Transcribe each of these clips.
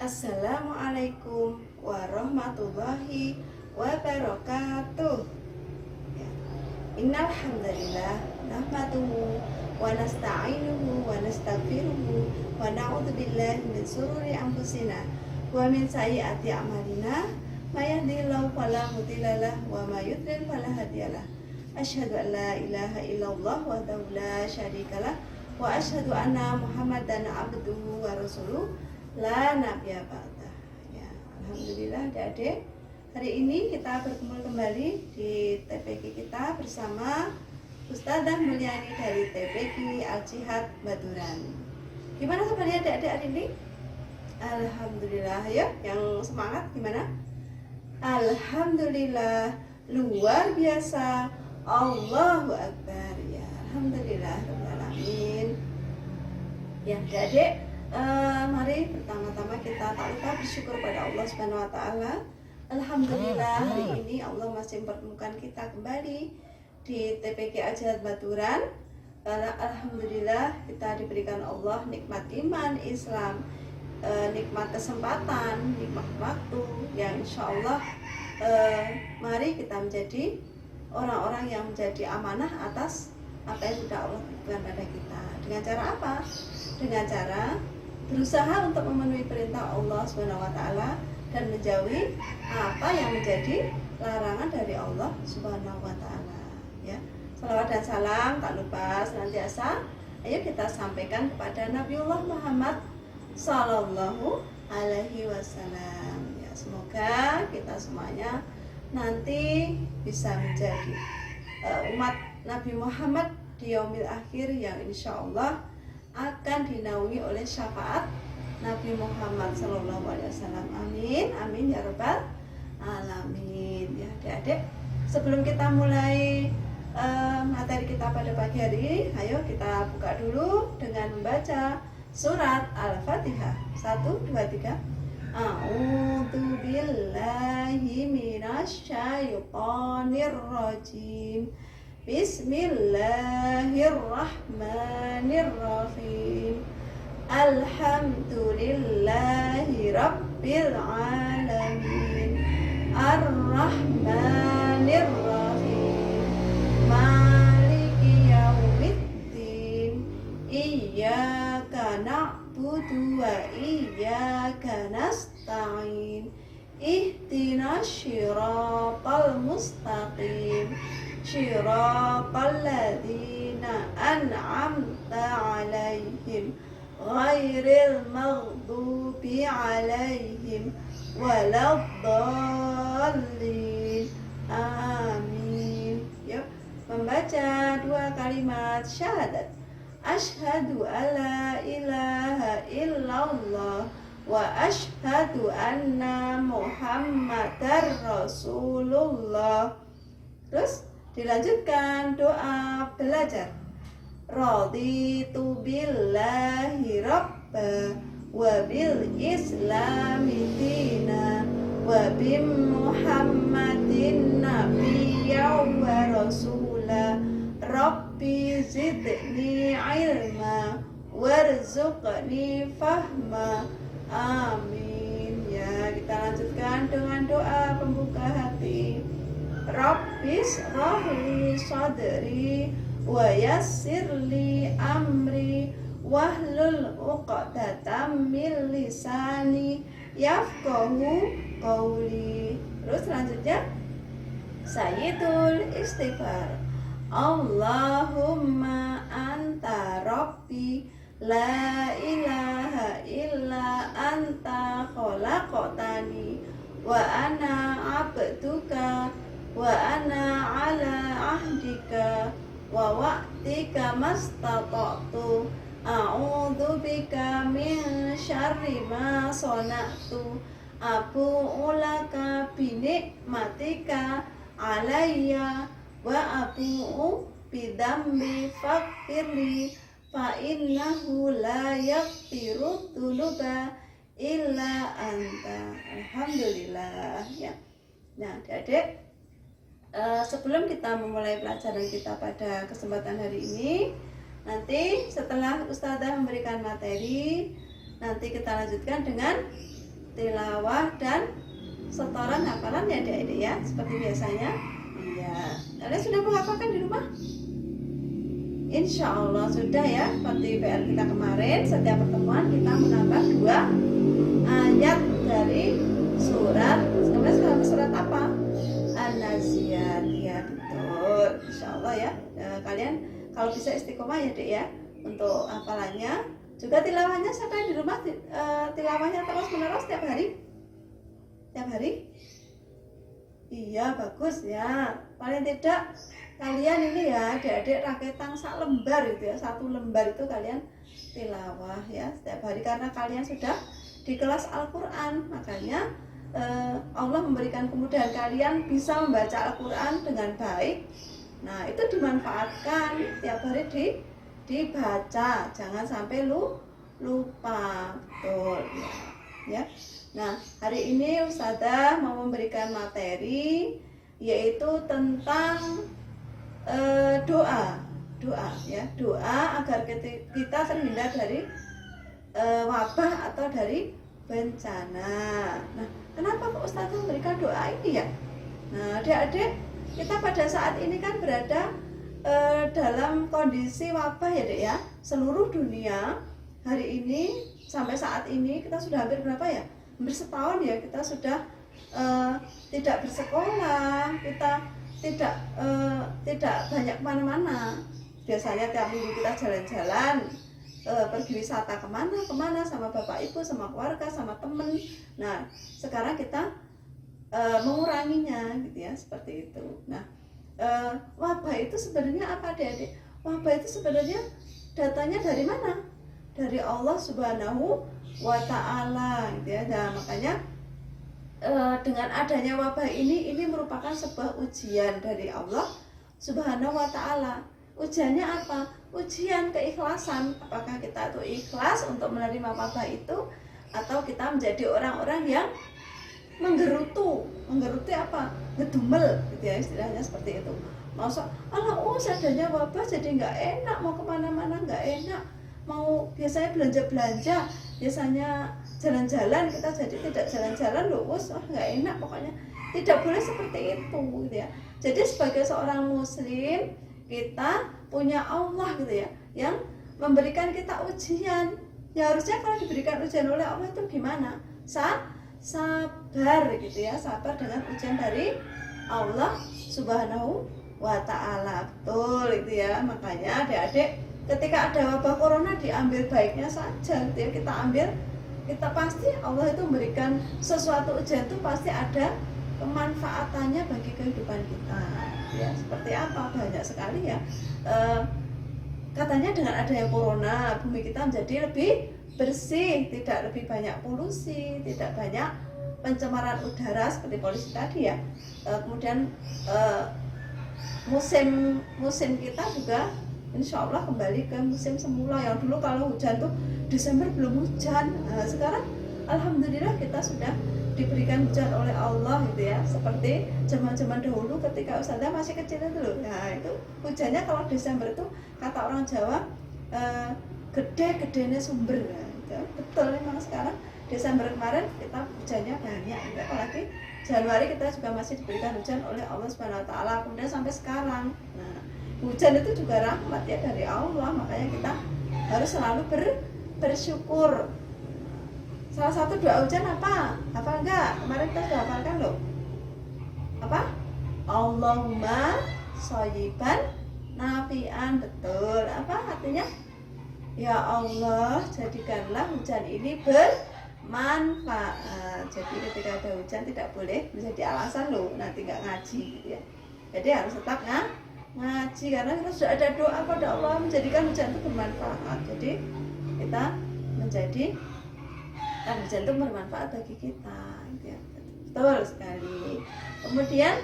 Assalamualaikum warahmatullahi wabarakatuh. Ya. Innal hamdalillah nahmaduhu wa nasta'inuhu wa nastaghfiruhu wa na'udzu billahi min shururi anfusina wa min sayyiati a'malina may yahdihillahu fala mudhillalah wa may yudlil fala hadiyalah. Asyhadu an la ilaha illallah wahdahu la syarikalah wa asyhadu anna Muhammadan abduhu wa rasuluh la nabiyya ba'da. Ya, alhamdulillah Adik-adik, hari ini kita berkumpul kembali di TPQ kita bersama Ustadzah Mulyani dari TPQ Al-Jihad Baturan. Gimana kabarnya Adik-adik hari ini? Alhamdulillah ya, yang semangat gimana? Alhamdulillah, luar biasa. Allahu Akbar ya. Alhamdulillah rabbil alamin. Ya Adik-adik, mari pertama-tama kita tak lupa bersyukur pada Allah Subhanahu wa taala. Alhamdulillah hari ini Allah masih mempertemukan kita kembali di TPQ Al-Jihad Baturan. Karena alhamdulillah kita diberikan Allah nikmat iman Islam, nikmat kesempatan, nikmat waktu yang insya Allah mari kita menjadi orang-orang yang menjadi amanah atas apa yang sudah Allah berikan pada kita. Dengan cara apa? Dengan cara berusaha untuk memenuhi perintah Allah Subhanahu wa taala dan menjauhi apa yang menjadi larangan dari Allah Subhanahu wa taala. Ya. Salawat dan salam tak lupa senantiasa ayo kita sampaikan kepada Nabiullah Muhammad sallallahu alaihi wasallam. Ya, semoga kita semuanya nanti bisa menjadi umat Nabi Muhammad di yaumil akhir yang insya Allah akan dinaungi oleh syafaat Nabi Muhammad SAW. Amin, amin ya rabbal alamin. Ya adik-adik, sebelum kita mulai materi kita pada pagi hari ini, ayo kita buka dulu dengan membaca surat Al-Fatihah. 1, 2, 3. A'udzu billahi minasy syaithanir rajim. Bismillahirrahmanirrahim. Alhamdulillahi rabbil alamin. Ar-Rahmanir-Rahim. Maliki yaumiddin. Iyyaka na'budu wa iyyaka nasta'in. Ihdinas syiratal mustaqim. Syiratal ladzina an'amta 'alaihim ghairil maghdubi 'alaihim waladdallin. Amin. Yuk, membaca 2 kalimat syahadat. Asyhadu alla ilaha illallah wa asyhadu anna Muhammadar Rasulullah. Terus dilanjutkan doa belajar. Raditu billahi rabba wa bil islami dina wa bi Muhammadin nabiyya wa rasula. Rabbi zidni ilma warzuqni fahma. Amin. Ya, kita lanjutkan dengan doa pembuka hati. Rabbis rahli sadri wa yassirli amri wahlul uqdatam min lisani yafqahu qawli. Terus selanjutnya Sayyidul istighfar. Allahumma anta rabbi la ilaha illa anta khalaqtani wa ana abduka wa ana ala ahdika wa wa'dika mastata'tu a'udzu bika min syarri ma sana'tu abu'u laka bi ni'matika alayya wa abu'u bi dzambi faghfirli fa innahu la yaghfiru dzunuba illa anta. Alhamdulillah ya. Nah, Adik-adik, sebelum kita memulai pelajaran kita pada kesempatan hari ini, nanti setelah Ustadzah memberikan materi, nanti kita lanjutkan dengan tilawah dan setoran hafalan ya adik-adik ya, seperti biasanya. Iya, kalian sudah menghafalkan di rumah? Insya Allah sudah ya, seperti PR kita kemarin. Setiap pertemuan kita menambah 2 ayat dari surat. Sekarang surat apa? An-Naziat. Ya betul, Insya Allah ya. Kalian kalau bisa istiqomah ya dek ya untuk hafalannya. Juga tilawahnya sampai di rumah, tilawahnya terus menerus setiap hari. Tiap hari? Iya bagus ya. Paling tidak kalian ini ya adik-adik raketang sak lembar gitu ya, 1 lembar itu kalian tilawah ya setiap hari, karena kalian sudah di kelas Al-Quran. Makanya Allah memberikan kemudahan kalian bisa membaca Al-Quran dengan baik. Nah itu dimanfaatkan tiap hari dibaca, jangan sampai lupa. Betul ya. Nah hari ini Ustazah mau memberikan materi yaitu tentang doa ya, doa agar kita terhindar dari wabah atau dari bencana. Nah kenapa kok Ustazah memberikan doa ini ya? Nah adik-adik, kita pada saat ini kan berada dalam kondisi wabah ya dek ya, seluruh dunia hari ini sampai saat ini kita sudah hampir berapa ya, hampir setahun ya kita sudah tidak bersekolah, kita tidak banyak kemana-mana. Biasanya tiap minggu kita jalan-jalan, pergi wisata kemana sama bapak ibu, sama keluarga, sama temen. Nah sekarang kita menguranginya gitu ya, seperti itu. Nah wabah itu sebenarnya apa adik-adik? Wabah itu sebenarnya datanya dari mana? Dari Allah Subhanahu wa Ta'ala gitu ya. Nah makanya dengan adanya wabah ini merupakan sebuah ujian dari Allah Subhanahu wa Ta'ala. Ujiannya apa? Ujian keikhlasan. Apakah kita itu ikhlas untuk menerima wabah itu, atau kita menjadi orang-orang yang menggerutu apa? Ngedumel gitu ya, istilahnya seperti itu. Masa seadanya wabah jadi nggak enak, mau kemana-mana nggak enak, mau biasanya belanja-belanja, biasanya jalan-jalan, kita jadi tidak jalan-jalan loh, nggak enak pokoknya. Tidak boleh seperti itu gitu ya. Jadi sebagai seorang muslim, kita punya Allah gitu ya, yang memberikan kita ujian. Ya harusnya kalau diberikan ujian oleh Allah itu gimana? Sabar gitu ya, sabar dengan ujian dari Allah Subhanahu wa Ta'ala. Betul itu ya. Makanya adik-adik, ketika ada wabah corona diambil baiknya saja gitu ya, kita pasti Allah itu memberikan sesuatu ujian itu pasti ada kemanfaatannya bagi kehidupan kita ya. Seperti apa? Banyak sekali ya. Katanya dengan adanya corona bumi kita menjadi lebih bersih, tidak lebih banyak polusi, tidak banyak pencemaran udara seperti polusi tadi ya. Kemudian musim kita juga insya Allah kembali ke musim semula. Yang dulu kalau hujan tuh Desember belum hujan, nah, sekarang alhamdulillah kita sudah diberikan hujan oleh Allah gitu ya. Seperti zaman-zaman dahulu ketika Ustazah masih kecil itu loh. Nah itu hujannya kalau Desember itu kata orang Jawa gede-gedenya sumber. Nah, itu betul memang. Sekarang Desember kemarin kita hujannya banyak gitu. Apalagi Januari kita juga masih diberikan hujan oleh Allah Subhanahu wa Ta'ala. Kemudian sampai sekarang, nah hujan itu juga rahmat ya dari Allah. Makanya kita harus selalu bersyukur. Salah satu doa hujan apa? Hafal enggak? Kemarin kita sudah hafalkan loh. Apa? Allahumma shayyiban nafi'an. Betul. Apa artinya? Ya Allah, jadikanlah hujan ini bermanfaat. Jadi ketika ada hujan tidak boleh menjadi alasan loh nanti nggak ngaji gitu ya. Jadi harus tetap ngaji, karena kita sudah ada doa pada Allah menjadikan hujan itu bermanfaat. Jadi kita menjadi hujan itu bermanfaat bagi kita gitu ya. Betul sekali. Kemudian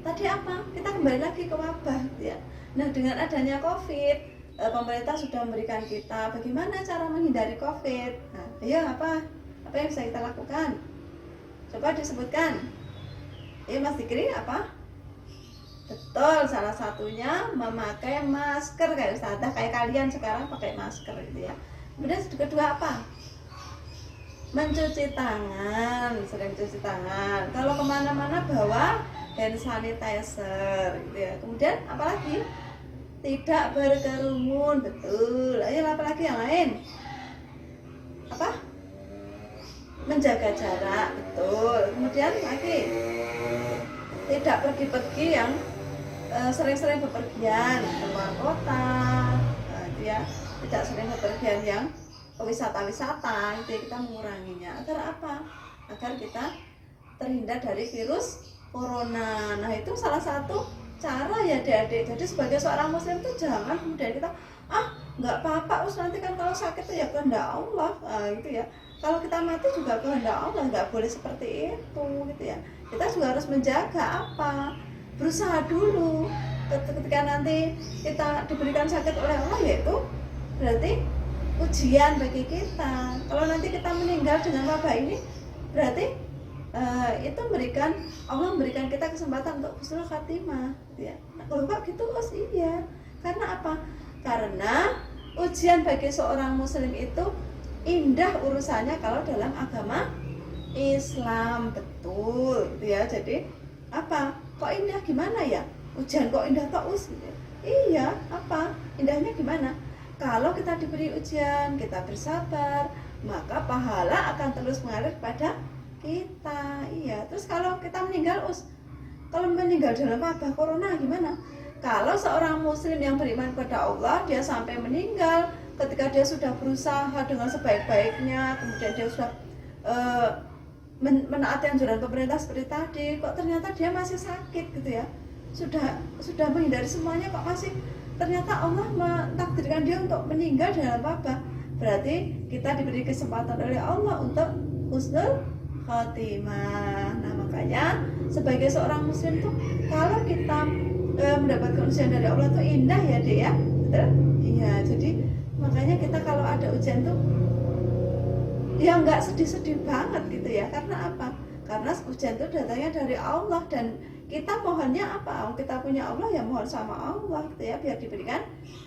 tadi apa? Kita kembali lagi ke wabah gitu ya. Nah dengan adanya COVID, pemerintah sudah memberikan kita bagaimana cara menghindari COVID. Nah ayo apa yang bisa kita lakukan? Coba disebutkan. Mas Dikri apa? Betul, salah satunya memakai masker kayak Ustazah, kayak kalian sekarang pakai masker gitu ya. Kemudian kedua apa? mencuci tangan, sering cuci tangan. Kalau kemana-mana bawa hand sanitizer, gitu ya. Kemudian apalagi? Tidak berkerumun, betul. Ayo apalagi yang lain? Apa? Menjaga jarak, betul. Kemudian lagi tidak pergi-pergi yang sering-sering bepergian keluar kota, itu ya. Tidak sering bepergian yang wisata-wisata, itu kita menguranginya. Agar apa? Agar kita terhindar dari virus corona. Nah itu salah satu cara ya adik-adik. Jadi sebagai seorang muslim itu jangan kemudian kita nggak apa-apa, nanti kan kalau sakit itu ya kehendak Allah, gitu ya. Kalau kita mati juga kehendak Allah, nggak boleh seperti itu, gitu ya. Kita juga harus menjaga apa? Berusaha dulu. Ketika nanti kita diberikan sakit oleh Allah, yaitu berarti ujian bagi kita. Kalau nanti kita meninggal dengan wabah ini, berarti itu Allah memberikan kita kesempatan untuk husnul khatimah, gitu ya. Nah, kalau kok gitu Mas, iya. Karena apa? Karena ujian bagi seorang muslim itu indah urusannya kalau dalam agama Islam, betul, gitu ya. Jadi apa? Kok indah gimana ya? Ujian kok indah tak us? Gitu. Iya, apa? Indahnya gimana? Kalau kita diberi ujian, kita bersabar, maka pahala akan terus mengalir pada kita. Iya. Terus kalau kita meninggal kalau meninggal dalam wabah corona gimana? Kalau seorang muslim yang beriman kepada Allah, dia sampai meninggal ketika dia sudah berusaha dengan sebaik-baiknya, kemudian dia sudah menaati anjuran pemerintah seperti tadi, kok ternyata dia masih sakit, gitu ya. Sudah menghindari semuanya, kok masih ternyata Allah mentakdirkan dia untuk meninggal dalam wabah. Berarti kita diberi kesempatan oleh Allah untuk husnul khotimah. Nah makanya sebagai seorang muslim tuh kalau kita mendapatkan ujian dari Allah tuh indah ya Dek ya, betul? Iya, jadi makanya kita kalau ada ujian tuh ya nggak sedih-sedih banget gitu ya. Karena apa? Karena ujian itu datangnya dari Allah, dan kita mohonnya apa? Kita punya Allah ya mohon sama Allah gitu ya, biar diberikan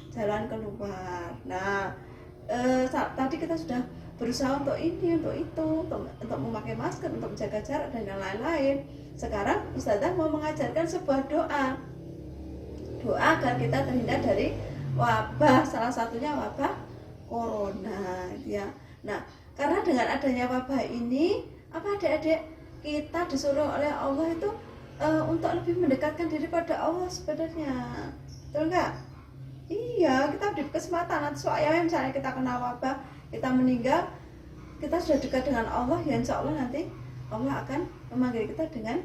jalan keluar. Nah tadi kita sudah berusaha untuk ini, untuk itu, untuk memakai masker, untuk menjaga jarak dan yang lain-lain. Sekarang Ustazah mau mengajarkan sebuah doa agar kita terhindar dari wabah, salah satunya wabah corona, ya. Nah, karena dengan adanya wabah ini, apa adik-adik, kita disuruh oleh Allah itu untuk lebih mendekatkan diri pada Allah sebenarnya, betul nggak? Iya, kita diberi kesempatan nanti soalnya misalnya kita kena wabah, kita meninggal, kita sudah dekat dengan Allah, ya insya Allah nanti Allah akan memanggil kita dengan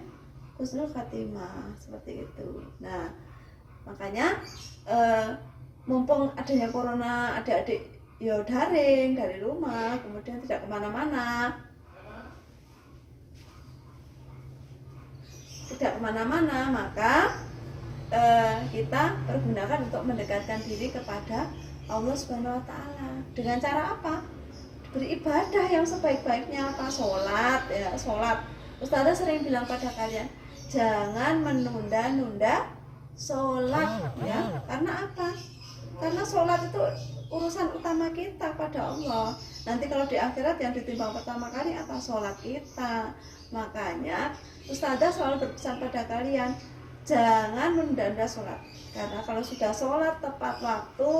husnul khatimah, seperti itu. Nah, makanya mumpung adanya corona, adik-adik ya daring dari rumah, kemudian tidak kemana-mana, maka kita pergunakan untuk mendekatkan diri kepada Allah Subhanahu wa Ta'ala. Dengan cara apa? Beribadah yang sebaik-baiknya, apa? Sholat, ya, sholat. Ustazah sering bilang pada kalian, jangan menunda-nunda sholat, ya. Karena apa? Karena sholat itu urusan utama kita pada Allah. Nanti kalau di akhirat yang ditimbang pertama kali apa? Sholat kita. Makanya Ustazah selalu berpesan pada kalian, jangan menunda sholat. Karena kalau sudah sholat tepat waktu,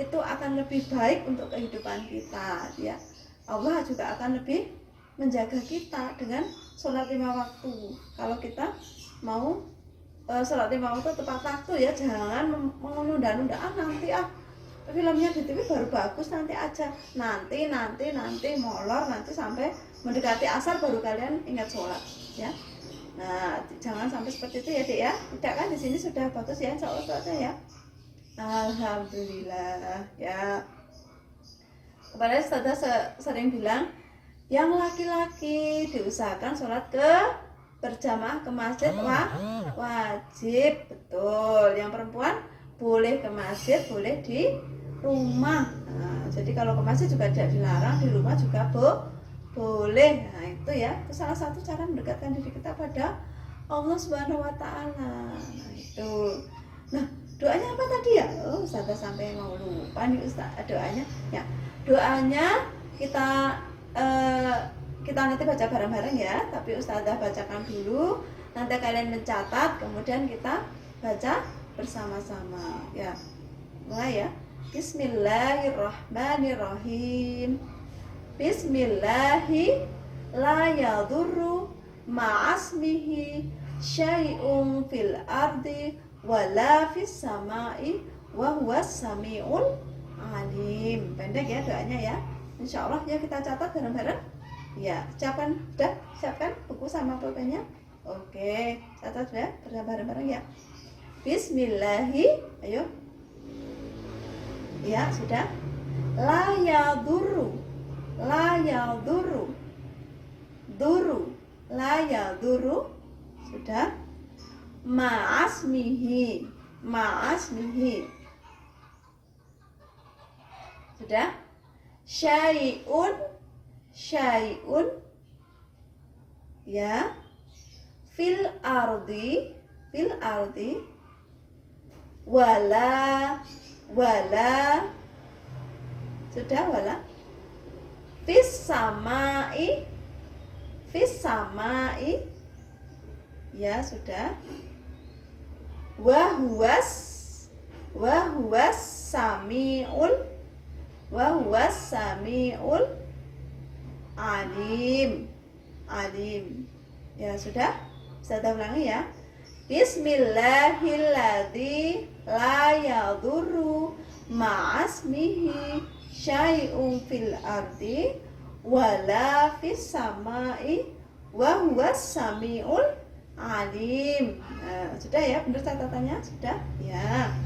itu akan lebih baik untuk kehidupan kita, ya. Allah juga akan lebih menjaga kita dengan sholat 5 waktu. Kalau kita mau sholat 5 waktu tepat waktu, ya, jangan menunda-nunda, nanti filmnya di TV baru bagus, nanti aja, nanti molor, nanti sampai mendekati asar baru kalian ingat sholat, ya. Nah, jangan sampai seperti itu ya Dek ya. Tidak kan di sini sudah bagus ya, insya Allah ya. Alhamdulillah ya. Kepada Ustazah sering bilang, yang laki-laki diusahakan sholat berjamaah ke masjid wajib, betul. Yang perempuan boleh ke masjid, boleh di rumah. Nah, jadi kalau ke masjid juga tidak dilarang, di rumah juga boleh. Nah itu ya, itu salah satu cara mendekatkan diri kita pada Allah Subhanahu wa Ta'ala. Nah itu. Nah, doanya apa tadi ya? Ustazah sampai mau lupa nih Ustaz doanya. Ya, doanya kita eh, kita nanti baca bareng-bareng ya, tapi Ustazah bacakan dulu, nanti kalian mencatat, kemudian kita baca bersama-sama ya. Mulai ya. Bismillahirrahmanirrahim. Bismillahi la yadurru ma'asmihi syai'un fil ardi wala fis samai wa huwas samiul alim. Pendek ya doanya ya. Insya Allah ya, kita catat bareng-bareng. Ya, siapkan buku sama pulpennya. Oke, catat ya, bareng-bareng ya. Bismillahi, ayo. Ya, sudah. La yadurru. Duru. La yadurru. Sudah. Ma'asmihi. Sudah. Syai'un ya, fil ardi wala sudah, wala fis samai ya, sudah, wa huwas samiul alim ya, sudah. Bisa ulangi ya. Bismillahilladzi la yadurru ma'asmihi syai'un fil ardi wala fis samai wa huwas samiul alim. Nah, sudah ya, benar catatannya? Sudah ya.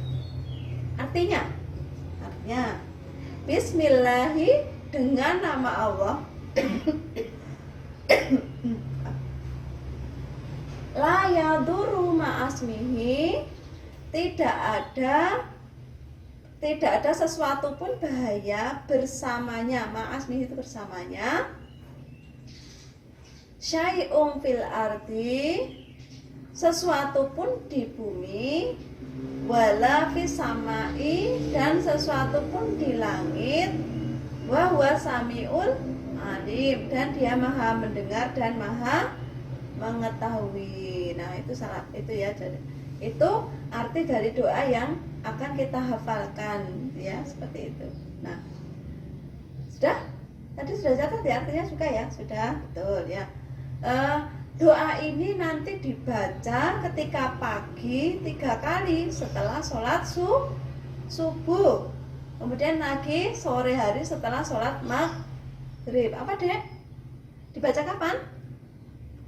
Artinya Bismillahi, dengan nama Allah. La yadurru ma'asmihi, tidak ada sesuatu pun bahaya bersamanya. Ma'asmihi itu bersamanya. Syai'un fil ardi, sesuatu pun di bumi, wala fis samai, dan sesuatu pun di langit, wa huwa samiul alim, dan dia maha mendengar dan maha mengetahui. Nah, itu ya. Jadi itu arti dari doa yang akan kita hafalkan ya, seperti itu. Nah, sudah? Tadi sudah catat ya, artinya juga ya? Sudah, betul ya. Doa ini nanti dibaca ketika pagi 3 kali setelah sholat subuh, kemudian lagi sore hari setelah sholat maghrib. Apa dek? Dibaca kapan?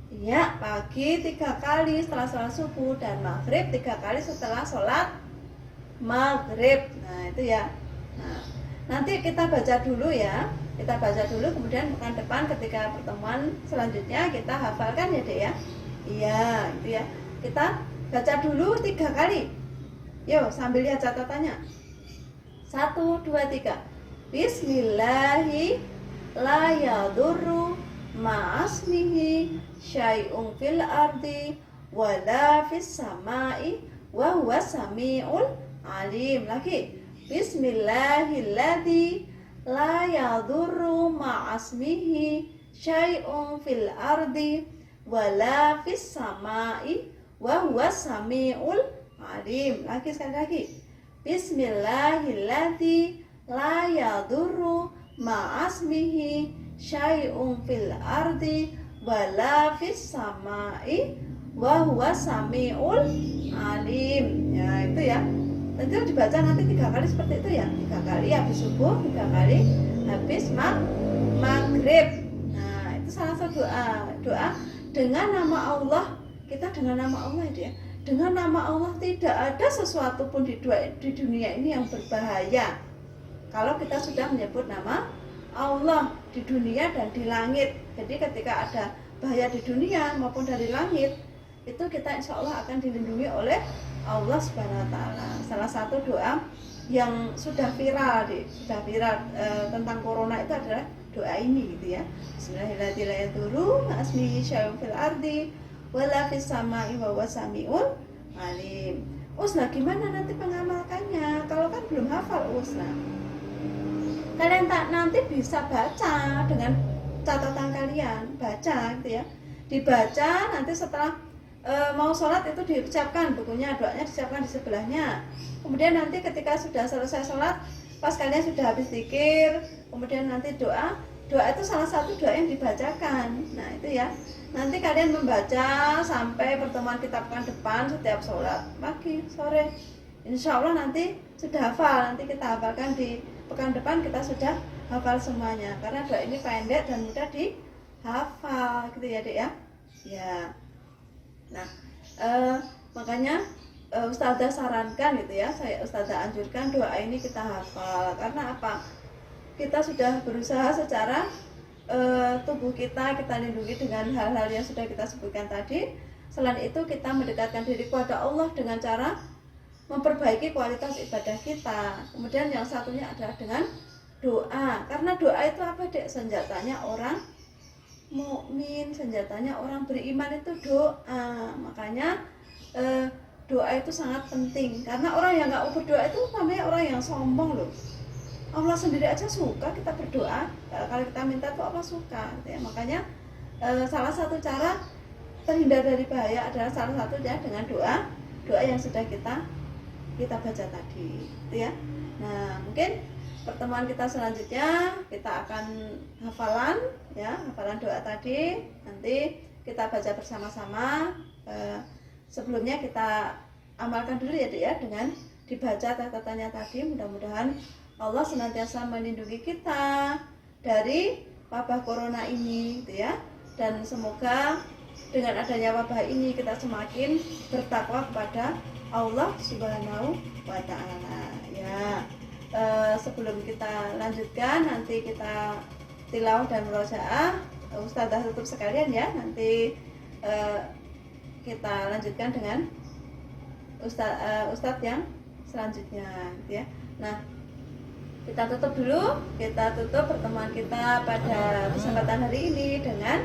Ya, pagi 3 kali setelah sholat subuh, dan maghrib 3 kali setelah sholat maghrib. Nah, itu ya. Nah, nanti kita baca dulu ya. Kita baca dulu, kemudian pekan depan ketika pertemuan selanjutnya kita hafalkan ya dek ya. Iya, itu ya. Kita baca dulu 3 kali. Yuk, sambil lihat catatannya. 1, 2, 3. Bismillahi la yadurru ma'asmihi syai'un fil ardi wala fis samai wa huwa samiul alim. Lagi. Bismillahilladzi la yadurru ma'asmihi syai'un fil ardi wala fis samai wa huwa samiul alim. Lagi, sekali lagi. Bismillahilladzi la yadurru ma'asmihi syai'un fil ardi wala fis samai wa huwa samiul alim. Ya, itu ya. Nanti dibaca nanti 3 kali seperti itu ya. 3 kali habis subuh, 3 kali habis maghrib. Nah, itu salah satu doa dengan nama Allah. Kita dengan nama Allah ya. Dengan nama Allah tidak ada sesuatu pun di dunia ini yang berbahaya. Kalau kita sudah menyebut nama Allah di dunia dan di langit. Jadi ketika ada bahaya di dunia maupun dari langit, itu kita insya Allah akan dilindungi oleh Allah Subhanahu wa Ta'ala. Salah satu doa yang sudah viral tentang corona itu adalah doa ini gitu ya. Bismillahirrahmanirrahim. Fil ardi wala fis samai wa huwa samiul alim. Usna, gimana nanti pengamalkannya? Kalau kan belum hafal Usna. Kalian nanti bisa baca dengan catatan kalian, baca gitu ya. Dibaca, nanti setelah mau sholat itu diucapkan bukunya, doanya disiapkan di sebelahnya. Kemudian nanti ketika sudah selesai sholat, pas kalian sudah habis zikir, kemudian nanti doa itu salah satu doa yang dibacakan. Nah itu ya, nanti kalian membaca sampai pertemuan kita pekan depan setiap sholat pagi, sore. Insya Allah nanti sudah hafal, nanti kita hafalkan di pekan depan, kita sudah hafal semuanya. Karena doa ini pendek dan mudah dihafal gitu ya Dek ya. Ya. Nah, makanya Ustazah sarankan gitu ya, Ustazah anjurkan doa ini kita hafal. Karena apa? Kita sudah berusaha secara tubuh kita lindungi dengan hal-hal yang sudah kita sebutkan tadi. Selain itu kita mendekatkan diri kepada Allah dengan cara memperbaiki kualitas ibadah kita. Kemudian yang satunya adalah dengan doa. Karena doa itu apa Dek? Senjatanya orang mukmin, senjatanya orang beriman itu doa. Makanya doa itu sangat penting. Karena orang yang nggak mau berdoa itu namanya orang yang sombong loh. Allah sendiri aja suka kita berdoa. Kalau kita minta tuh Allah suka. Ya, makanya salah satu cara terhindar dari bahaya adalah salah satunya dengan doa yang sudah kita baca tadi, gitu ya. Nah mungkin pertemuan kita selanjutnya kita akan hafalan doa tadi. Nanti kita baca bersama-sama. Sebelumnya kita amalkan dulu ya Dek ya, dengan dibaca catatannya tadi. Mudah-mudahan Allah senantiasa melindungi kita dari wabah corona ini gitu ya. Dan semoga dengan adanya wabah ini kita semakin bertakwa kepada Allah Subhanahu wa Ta'ala ya. Sebelum kita lanjutkan, nanti kita tilawah dan murojaah. Ustazah tutup sekalian ya. Nanti kita lanjutkan dengan Ustadz yang selanjutnya gitu ya. Nah, kita tutup dulu. Kita tutup pertemuan kita pada kesempatan hari ini dengan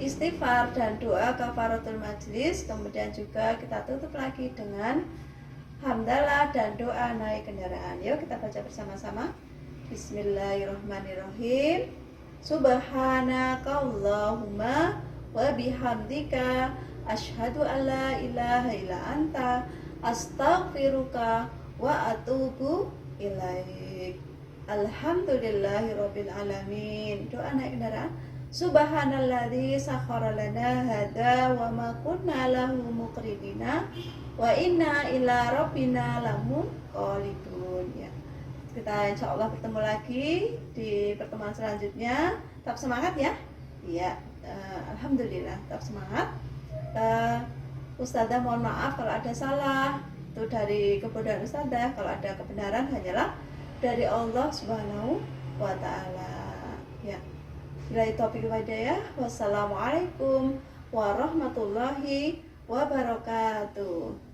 istighfar dan doa kafaratul majlis. Kemudian juga kita tutup lagi dengan hamdalah dan doa naik kendaraan. Yuk kita baca bersama-sama. Bismillahirrahmanirrahim. Subhanakallahumma wa bihamdika asyhadu an la ilaha illa anta astaghfiruka wa atubu ilaik. Alhamdulillahirabbil alamin. Doa naik kendaraan. Subhanalladzi sakhkhara lana hadza wa ma kunna lahu muqrinina wa inna ila rabbina lamunqalibun ya. Kita insya Allah bertemu lagi di pertemuan selanjutnya. Tetap semangat ya. Iya, alhamdulillah tetap semangat. Ustazah mohon maaf kalau ada salah. Itu dari kebodohan Ustazah. Kalau ada kebenaran hanyalah dari Allah Subhanahu wa Ta'ala ya. Bila taufiq wal hidayah. Wassalamualaikum warahmatullahi wabarakatuh.